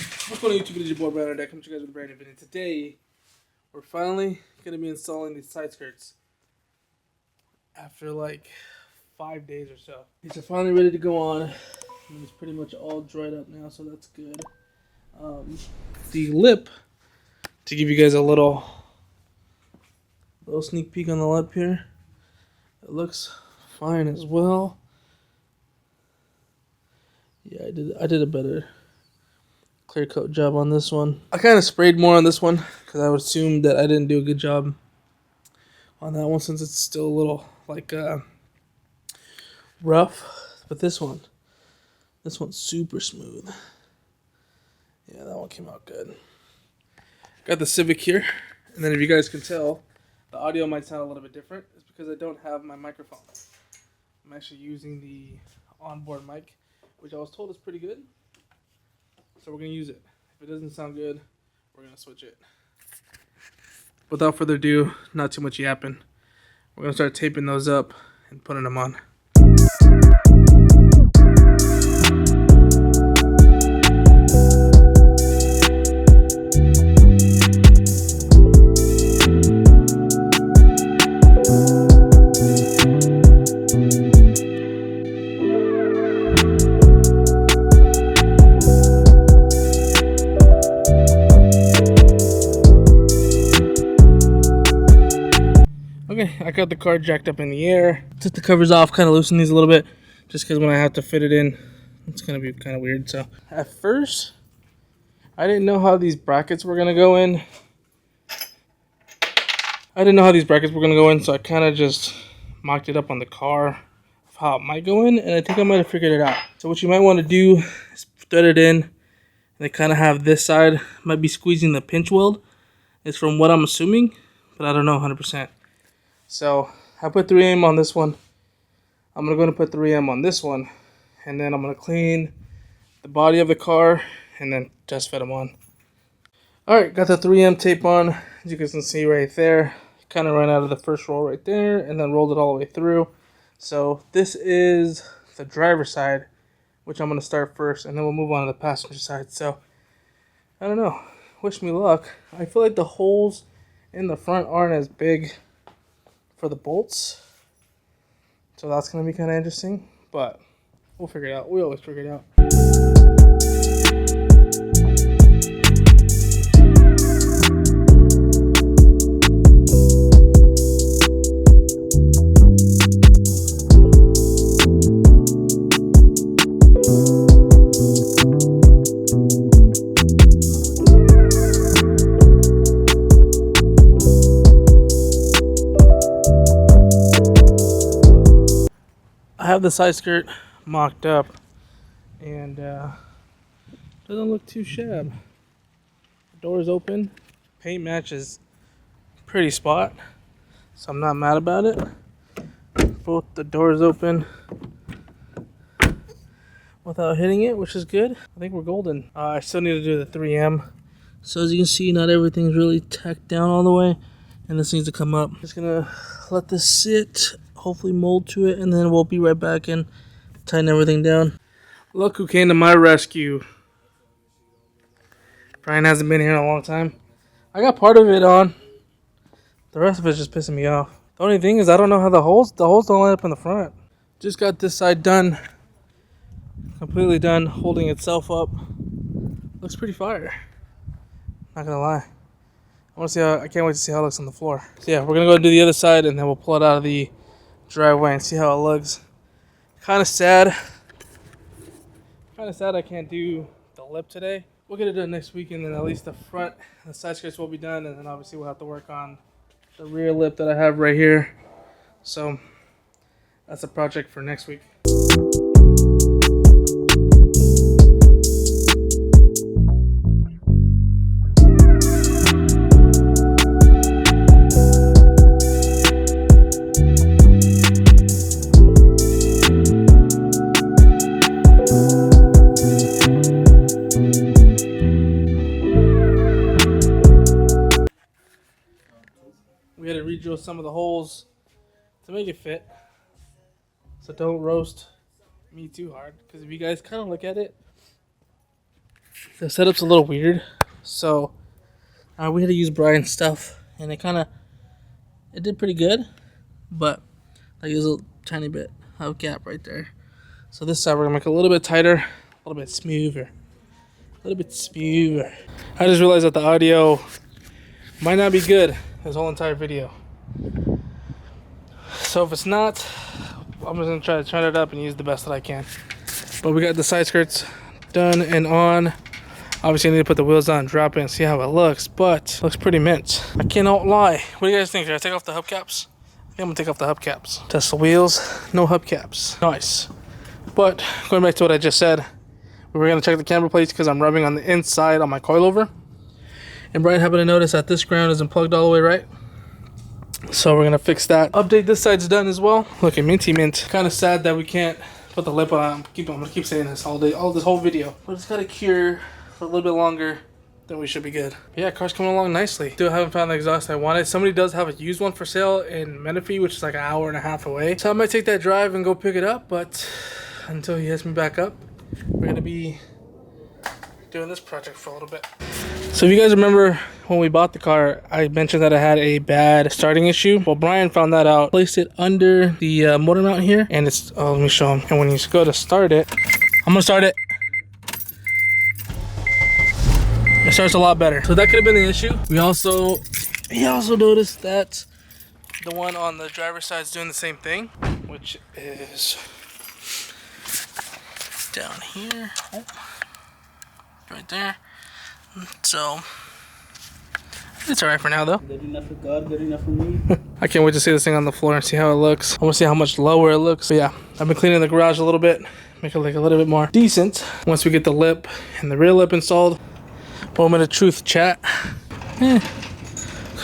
What's going on YouTube? It is your boy Brandon. I come to you guys with a brand new video. Today, we're finally going to be installing these side skirts. After like 5 days or so. These are finally ready to go on. And it's pretty much all dried up now, so that's good. The lip, to give you guys a little sneak peek on the lip here. It looks fine as well. Yeah, I did a better clear coat job on this one. I kind of sprayed more on this one because I would assume that I didn't do a good job on that one since it's still a little like rough. But this one's super smooth. Yeah, that one came out good. Got the Civic here, and then if you guys can tell, the audio might sound a little bit different. It's because I don't have my microphone. I'm actually using the onboard mic, which I was told is pretty good. So we're going to use it. If it doesn't sound good, we're going to switch it. Without further ado, not too much yapping. We're going to start taping those up and putting them on. Okay, I got the car jacked up in the air. Took the covers off, kind of loosened these a little bit, just because when I have to fit it in, it's going to be kind of weird. So at first, I didn't know how these brackets were going to go in. So I kind of just mocked it up on the car of how it might go in, and I think I might have figured it out. So what you might want to do is thread it in, and they kind of have this side, might be squeezing the pinch weld. It's from what I'm assuming, but I don't know 100%. So I put 3M on this one. I'm going to put 3M on this one. And then I'm going to clean the body of the car and then just fit them on. Alright, got the 3M tape on. As you guys can see right there. Kind of ran out of the first roll right there and then rolled it all the way through. So this is the driver's side, which I'm going to start first. And then we'll move on to the passenger side. So, I don't know. Wish me luck. I feel like the holes in the front aren't as big for the bolts, so that's going to be kind of interesting, but we'll figure it out. We always figure it out. I have the side skirt mocked up, and doesn't look too shabby. The door is open, paint matches pretty spot, so I'm not mad about it. Both the doors open without hitting it, which is good. I think we're golden. I still need to do the 3M. So as you can see, not everything's really tacked down all the way, and this needs to come up. Just gonna let this sit. Hopefully mold to it, and then we'll be right back and tighten everything down. Look who came to my rescue. Brian hasn't been here in a long time. I got part of it on. The rest of it's just pissing me off. The only thing is I don't know how the holes don't line up in the front. Just got this side done. Completely done, holding itself up. Looks pretty fire. Not gonna lie. I can't wait to see how it looks on the floor. So yeah, we're gonna go do the other side, and then we'll pull it out of the driveway and see how it looks. Kind of sad I can't do the lip today. We'll get it done next week, and then at least the front and the side skirts will be done, and then obviously we'll have to work on the rear lip that I have right here. So that's a project for next week. We had to re-drill some of the holes to make it fit. So don't roast me too hard, because if you guys kind of look at it, the setup's a little weird, so we had to use Brian's stuff, and it did pretty good, but I use a tiny bit of gap right there. So this side we're gonna make it a little bit tighter, a little bit smoother, a little bit smoother. I just realized that the audio might not be good this whole entire video. So if it's not, I'm just gonna try to turn it up and use the best that I can. But we got the side skirts done and on. Obviously I need to put the wheels on, drop it, and see how it looks, but it looks pretty mint. I cannot lie. What do you guys think? Should I take off the hubcaps? I think I'm gonna take off the hubcaps. Test the wheels, no hubcaps. Nice. But going back to what I just said, we were gonna check the camber plates because I'm rubbing on the inside on my coilover. And Brian happened to notice that this ground isn't plugged all the way right. So we're gonna fix that. Update this side's done as well. Look at minty mint. Kind of sad that we can't put the lip on. I'm gonna keep saying this all day, this whole video. But it's gotta cure for a little bit longer. Then we should be good. But yeah, car's coming along nicely. Still haven't found the exhaust I wanted. Somebody does have a used one for sale in Menifee, which is like an hour and a half away. So I might take that drive and go pick it up. But until he hits me back up, we're gonna be doing this project for a little bit. So if you guys remember when we bought the car, I mentioned that I had a bad starting issue. Well, Brian found that out, placed it under the motor mount here, and it's, oh, let me show him. And when you go to start it, I'm gonna start it. It starts a lot better. So that could have been the issue. He also noticed that the one on the driver's side is doing the same thing, which is down here. Oh, right there. So it's alright for now though. Good enough for God, good enough for me. I can't wait to see this thing on the floor and see how it looks. I want to see how much lower it looks. But yeah, I've been cleaning the garage a little bit, make it look a little bit more decent. Once we get the lip and the rear lip installed, moment of truth chat. Could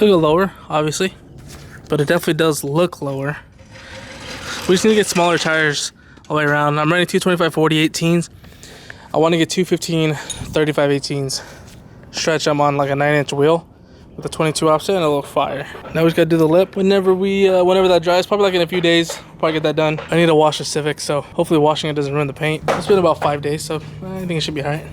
go lower, obviously, but it definitely does look lower. We just need to get smaller tires all the way around. I'm running 225 40 18s. I want to get 215 35 18s. Stretch them on like a 9-inch wheel with a 22 offset and a little fire. Now we just gotta do the lip whenever that dries, probably like in a few days. Probably get that done. I need to wash the Civic, so hopefully washing it doesn't ruin the paint. It's been about 5 days, so I think it should be alright.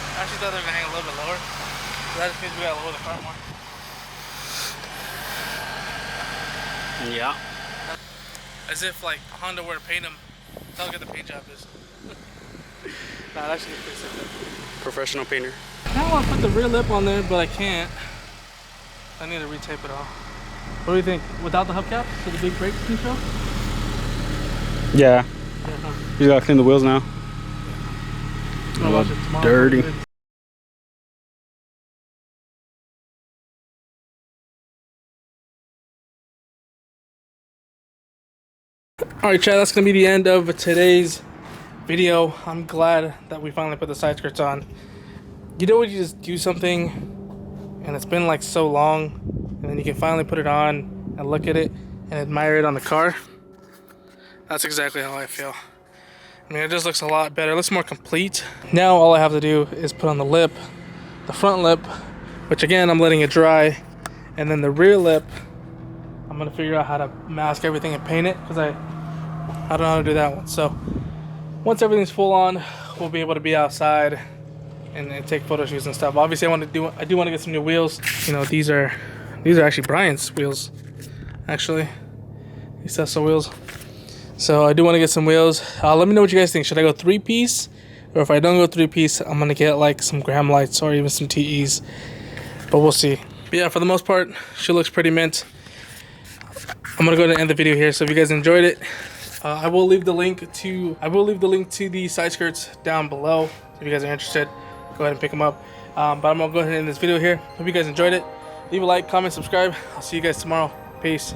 I actually thought they were gonna hang a little bit lower. So that just means we gotta lower the car more. Yeah. As if like Honda were to paint them. That's how good the paint job is. Nah, that should be pretty simple. Professional painter. I kind of want to put the rear lip on there, but I can't. I need to retape it all. What do you think? Without the hubcap? So the big brake control? Yeah. Huh? You gotta clean the wheels now. I'll watch it tomorrow. Dirty. Alright, Chad, that's going to be the end of today's video. I'm glad that we finally put the side skirts on. You know when you just do something and it's been like so long, and then you can finally put it on and look at it and admire it on the car? That's exactly how I feel. I mean, it just looks a lot better. It looks more complete. Now all I have to do is put on the lip, the front lip, which again, I'm letting it dry, and then the rear lip, I'm going to figure out how to mask everything and paint it, because I don't know how to do that one. So once everything's full on, we'll be able to be outside and take photo shoots and stuff. Obviously, I do want to get some new wheels. You know, these are actually Brian's wheels. Actually, these Tesla wheels. So I do want to get some wheels. Let me know what you guys think. Should I go 3-piece, or if I don't go 3-piece, I'm gonna get like some Graham lights or even some TEs. But we'll see. But yeah, for the most part, she looks pretty mint. I'm gonna go ahead and end the video here. So if you guys enjoyed it, I will leave the link to the side skirts down below. If you guys are interested, go ahead and pick them up. But I'm gonna go ahead and end this video here. Hope you guys enjoyed it. Leave a like, comment, subscribe. I'll see you guys tomorrow. Peace.